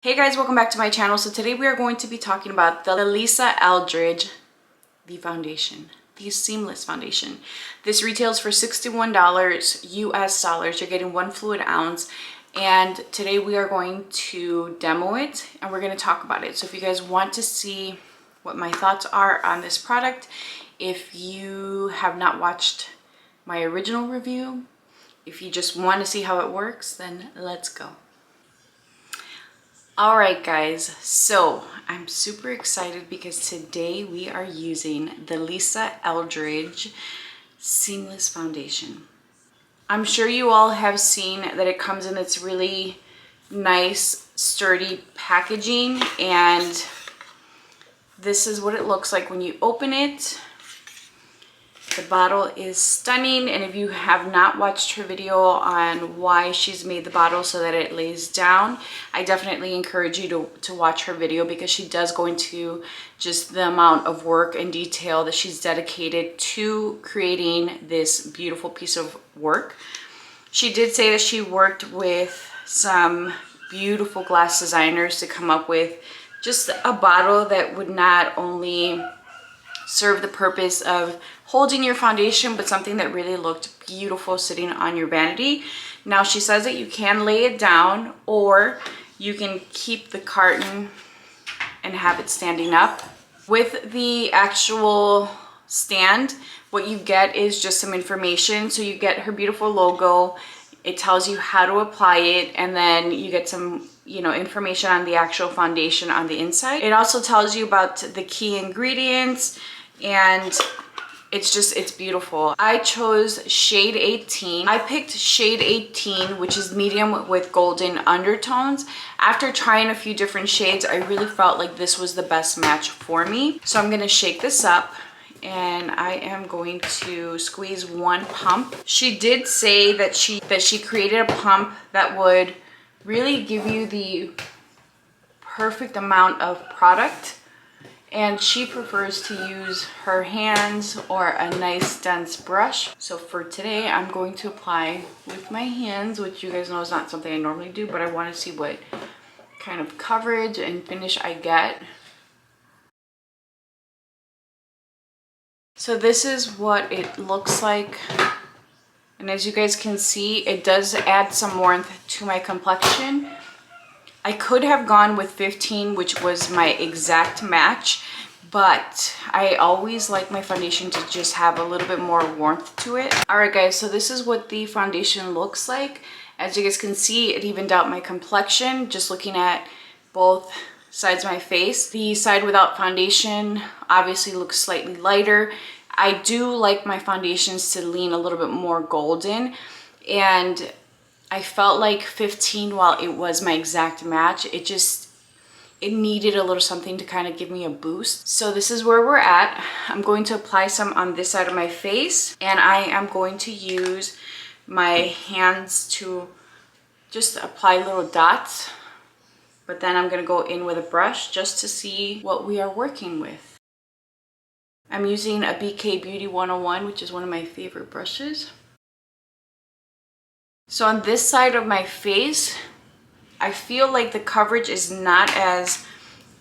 Hey guys, welcome back to my channel. So today we are going to be talking about the Eldridge, the foundation, the seamless foundation. This retails for $61 US dollars. You're getting 1 fluid ounce. And today we are going to demo it and we're going to talk about it. So if you guys want to see what my thoughts are on this product, if you have not watched my original review, if you just want to see how it works, then let's go. All right guys, so I'm super excited because today we are using the Eldridge Seamless Foundation. I'm sure you all have seen that it comes in its really nice, sturdy packaging, and this is what it looks like when you open it. The bottle is stunning, and if you have not watched her video on why she's made the bottle so that it lays down, I definitely encourage you to watch her video, because she does go into just the amount of work and detail that she's dedicated to creating this beautiful piece of work. She did say that she worked with some beautiful glass designers to come up with just a bottle that would not only serve the purpose of holding your foundation, but something that really looked beautiful sitting on your vanity. Now she says that you can lay it down, or you can keep the carton and have it standing up. With the actual stand, what you get is just some information. So you get her beautiful logo, it tells you how to apply it, and then you get some information on the actual foundation on the inside. It also tells you about the key ingredients, and it's beautiful. I chose shade 18. I picked shade 18, which is medium with golden undertones. After trying a few different shades, I really felt like this was the best match for me. So I'm gonna shake this up, and I am going to squeeze 1 pump. She did say that she created a pump that would really give you the perfect amount of product, and she prefers to use her hands or a nice dense brush. So for today, I'm going to apply with my hands, which you guys know is not something I normally do, but I want to see what kind of coverage and finish I get. So this is what it looks like, and as you guys can see, it does add some warmth to my complexion. I could have gone with 15, which was my exact match, but I always like my foundation to just have a little bit more warmth to it. All right guys, so this is what the foundation looks like. As you guys can see, it evened out my complexion just looking at both sides of my face. The side without foundation obviously looks slightly lighter. I do like my foundations to lean a little bit more golden, and I felt like 15, while it was my exact match, it needed a little something to kind of give me a boost. So this is where we're at. I'm going to apply some on this side of my face, and I am going to use my hands to just apply little dots, but then I'm going to go in with a brush just to see what we are working with. I'm using a BK Beauty 101, which is one of my favorite brushes. So on this side of my face, I feel like the coverage is not as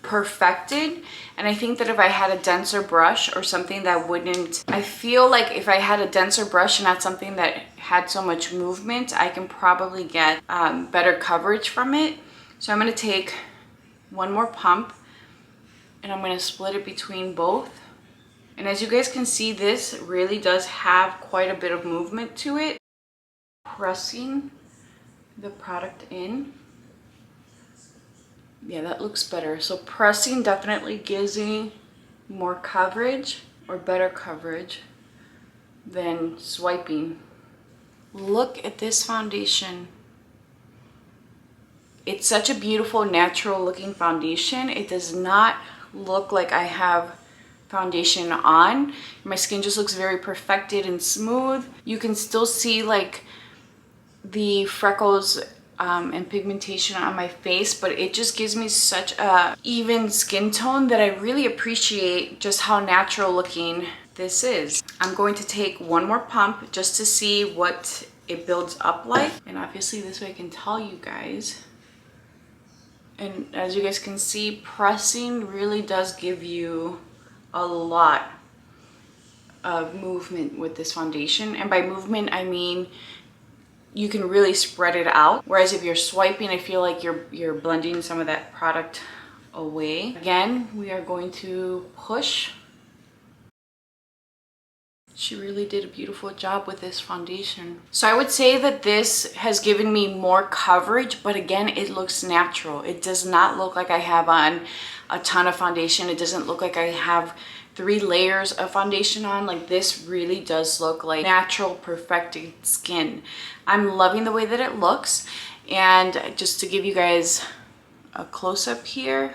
perfected, and I think that if I had a denser brush or something that wouldn't, I feel like if I had a denser brush and not something that had so much movement, I can probably get better coverage from it. So I'm going to take 1 more pump, and I'm going to split it between both. And as you guys can see, this really does have quite a bit of movement to it. Pressing the product in. Yeah, that looks better. So pressing definitely gives me more coverage, or better coverage, than swiping. Look at this foundation. It's such a beautiful, natural looking foundation. It does not look like I have foundation on. My skin just looks very perfected and smooth. You can still see like the freckles and pigmentation on my face, but it just gives me such a even skin tone that I really appreciate just how natural looking this is. I'm going to take 1 more pump just to see what it builds up like, and obviously this way I can tell you guys And as you guys can see, pressing really does give you a lot of movement with this foundation. And by movement, I mean you can really spread it out. Whereas if you're swiping, I feel like you're blending some of that product away. Again, we are going to push. She really did a beautiful job with this foundation. So I would say that this has given me more coverage, but again, it looks natural. It does not look like I have on a ton of foundation. It doesn't look like I have 3 layers of foundation on. Like, this really does look like natural, perfected skin. I'm loving the way that it looks. And just to give you guys a close-up here,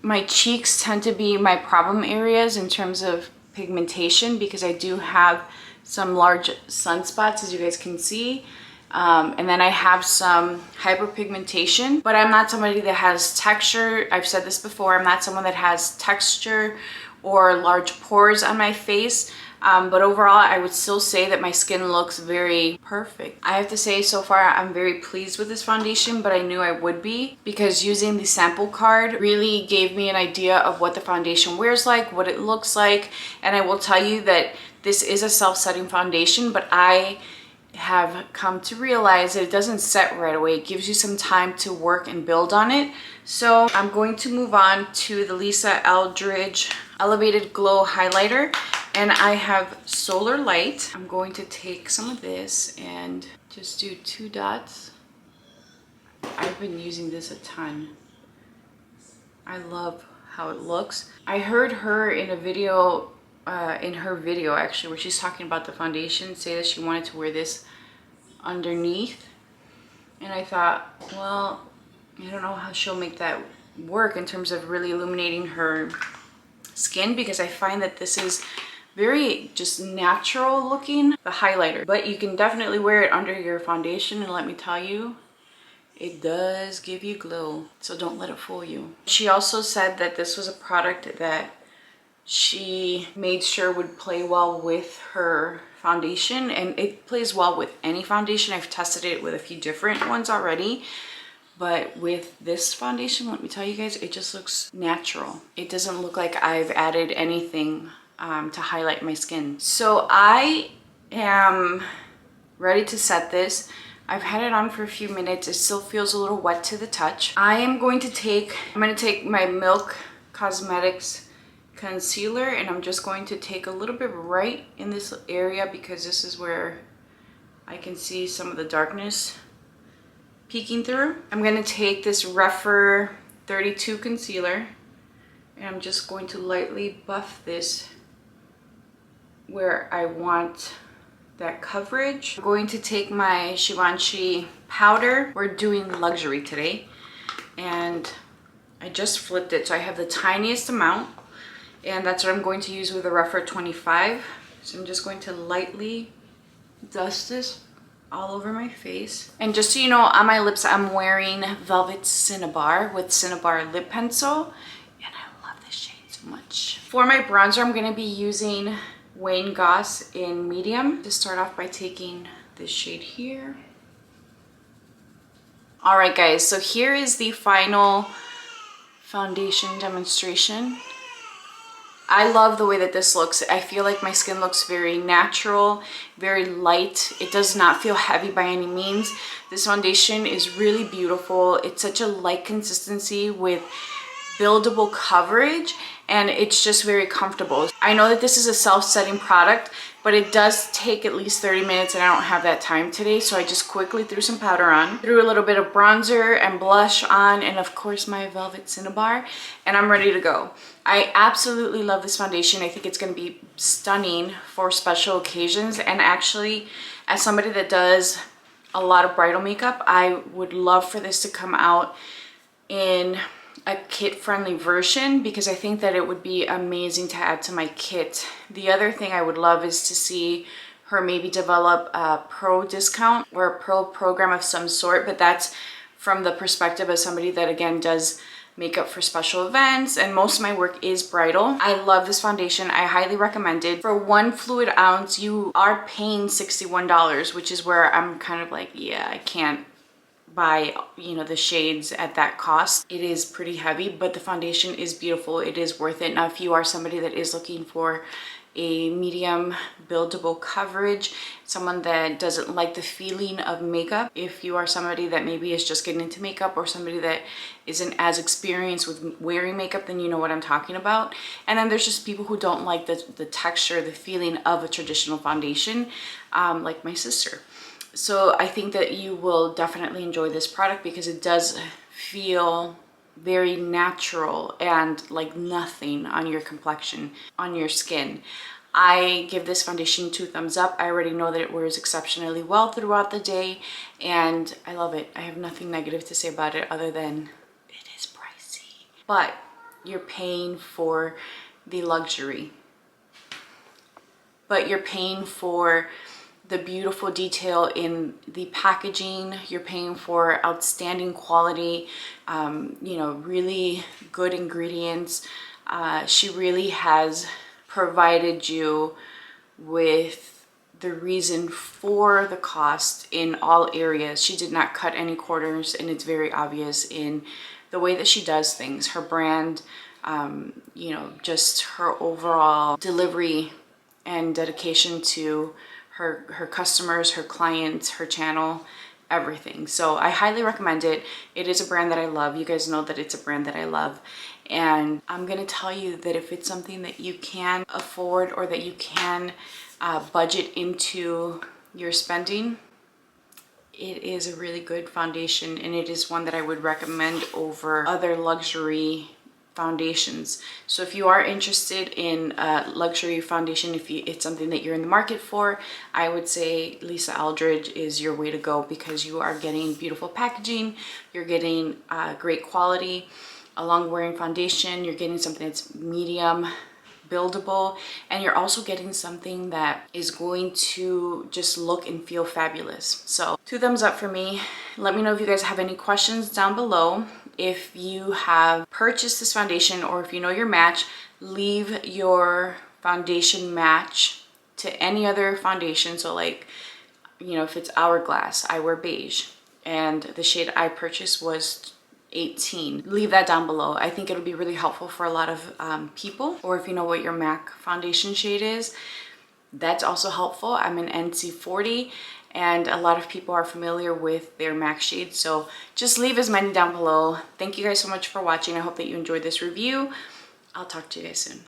my cheeks tend to be my problem areas in terms of pigmentation because I do have some large sunspots, as you guys can see. And then I have some hyperpigmentation, but I'm not somebody that has texture. I've said this before, I'm not someone that has texture or large pores on my face. But overall, I would still say that my skin looks very perfect. I have to say, so far, I'm very pleased with this foundation, but I knew I would be because using the sample card really gave me an idea of what the foundation wears like, what it looks like. And I will tell you that this is a self-setting foundation, but I have come to realize that it doesn't set right away. It gives you some time to work and build on it. So I'm going to move on to the Lisa Eldridge Elevated Glow Highlighter. And I have Solar Light. I'm going to take some of this and just do 2 dots. I've been using this a ton. I love how it looks. I heard her in a video, actually, where she's talking about the foundation, say that she wanted to wear this underneath. And I thought, well, I don't know how she'll make that work in terms of really illuminating her skin, because I find that this is very just natural looking, the highlighter. But you can definitely wear it under your foundation, and let me tell you, it does give you glow. So don't let it fool you. She also said that this was a product that she made sure would play well with her foundation, and it plays well with any foundation. I've tested it with a few different ones already, but with this foundation, let me tell you guys, it just looks natural. It doesn't look like I've added anything to highlight my skin. So I am ready to set this. I've had it on for a few minutes. It still feels a little wet to the touch. I'm going to take my Milk Cosmetics concealer, and I'm just going to take a little bit right in this area because this is where I can see some of the darkness peeking through. I'm going to take this Rephr 32 concealer, and I'm just going to lightly buff this where I want that coverage. I'm going to take my Givenchy powder. We're doing luxury today, and I just flipped it so I have the tiniest amount, and that's what I'm going to use with the Rephr 25. So I'm just going to lightly dust this all over my face. And just so you know, on my lips I'm wearing Velvet Cinnabar with Cinnabar lip pencil, and I love this shade so much. For my bronzer, I'm going to be using Wayne Goss in medium. To start off by taking this shade here. All right guys, so here is the final foundation demonstration. I love the way that this looks. I feel like my skin looks very natural, very light. It does not feel heavy by any means. This foundation is really beautiful. It's such a light consistency with buildable coverage, and it's just very comfortable. I know that this is a self-setting product, but it does take at least 30 minutes, and I don't have that time today, so I just quickly threw some powder on, threw a little bit of bronzer and blush on, and of course my Velvet Cinnabar, and I'm ready to go. I absolutely love this foundation. I think it's going to be stunning for special occasions, and actually, as somebody that does a lot of bridal makeup, I would love for this to come out in a kit-friendly version, because I think that it would be amazing to add to my kit. The other thing I would love is to see her maybe develop a pro discount or a pro program of some sort, but that's from the perspective of somebody that, again, does makeup for special events, and most of my work is bridal. I love this foundation. I highly recommend it. For 1 fluid ounce, you are paying $61, which is where I'm kind of like, yeah, I can't buy, you know, the shades at that cost. It is pretty heavy, but the foundation is beautiful. It is worth it. Now, if you are somebody that is looking for a medium buildable coverage, someone that doesn't like the feeling of makeup, if you are somebody that maybe is just getting into makeup, or somebody that isn't as experienced with wearing makeup, then you know what I'm talking about. And then there's just people who don't like the texture, the feeling of a traditional foundation, like my sister. So I think that you will definitely enjoy this product because it does feel very natural and like nothing on your complexion, on your skin. I give this foundation 2 thumbs up. I already know that it wears exceptionally well throughout the day, and I love it. I have nothing negative to say about it other than it is pricey. But you're paying for the luxury. But you're paying for the beautiful detail in the packaging. You're paying for outstanding quality, you know, really good ingredients. She really has provided you with the reason for the cost in all areas. She did not cut any corners, and it's very obvious in the way that she does things. Her brand, you know, just her overall delivery and dedication to her customers, her clients, her channel, everything. So I highly recommend it. It is a brand that I love. You guys know that it's a brand that I love. And I'm gonna tell you that if it's something that you can afford, or that you can budget into your spending, it is a really good foundation, and it is one that I would recommend over other luxury foundations. So if you are interested in a luxury foundation, if it's something that you're in the market for, I would say Lisa Eldridge is your way to go, because you are getting beautiful packaging, you're getting great quality, a long wearing foundation, you're getting something that's medium buildable, and you're also getting something that is going to just look and feel fabulous. So 2 thumbs up for me. Let me know if you guys have any questions down below. If you have purchased this foundation, or if you know your match, leave your foundation match to any other foundation. So like, you know, if it's Hourglass, I wear beige, and the shade I purchased was 18. Leave that down below. I think it'll be really helpful for a lot of people. Or if you know what your MAC foundation shade is, that's also helpful. I'm an NC40, and a lot of people are familiar with their MAC shades. So just leave as many down below. Thank you guys so much for watching. I hope that you enjoyed this review. I'll talk to you guys soon.